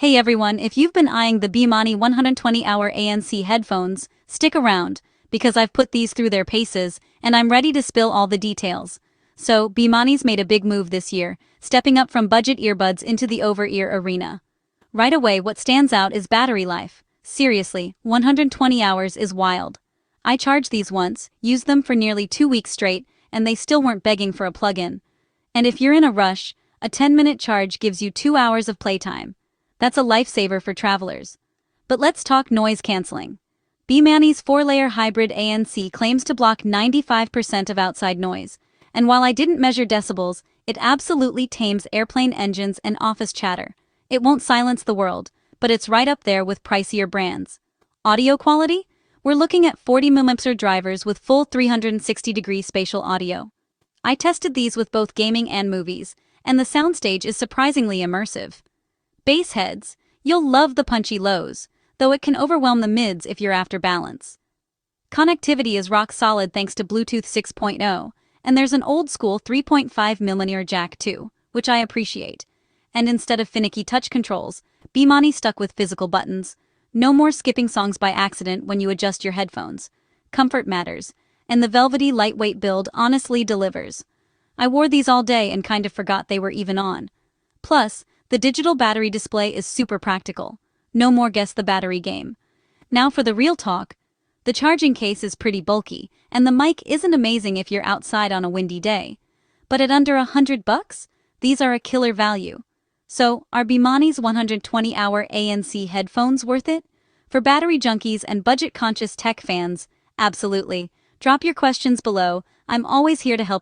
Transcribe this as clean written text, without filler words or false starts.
Hey everyone, if you've been eyeing the Bmani 120-hour ANC headphones, stick around, because I've put these through their paces, and I'm ready to spill all the details. So, Bmani's made a big move this year, stepping up from budget earbuds into the over-ear arena. Right away, what stands out is battery life. Seriously, 120 hours is wild. I charged these once, used them for nearly 2 weeks straight, and they still weren't begging for a plug-in. And if you're in a rush, a 10-minute charge gives you 2 hours of playtime. That's a lifesaver for travelers. But let's talk noise canceling. Bmani's 4-layer hybrid ANC claims to block 95% of outside noise, and while I didn't measure decibels, it absolutely tames airplane engines and office chatter. It won't silence the world, but it's right up there with pricier brands. Audio quality? We're looking at 40 mm drivers with full 360-degree spatial audio. I tested these with both gaming and movies, and the soundstage is surprisingly immersive. Bass heads, you'll love the punchy lows, though it can overwhelm the mids if you're after balance. Connectivity is rock solid thanks to Bluetooth 6.0, and there's an old-school 3.5mm jack too, which I appreciate. And instead of finicky touch controls, Bmani stuck with physical buttons. No more skipping songs by accident when you adjust your headphones. Comfort matters, and the velvety lightweight build honestly delivers. I wore these all day and kind of forgot they were even on. Plus, the digital battery display is super practical. No more guess the battery game. Now for the real talk. The charging case is pretty bulky, and the mic isn't amazing if you're outside on a windy day. But at under $100, these are a killer value. So, are Bmani's 120-hour ANC headphones worth it? For battery junkies and budget-conscious tech fans, absolutely. Drop your questions below. I'm always here to help.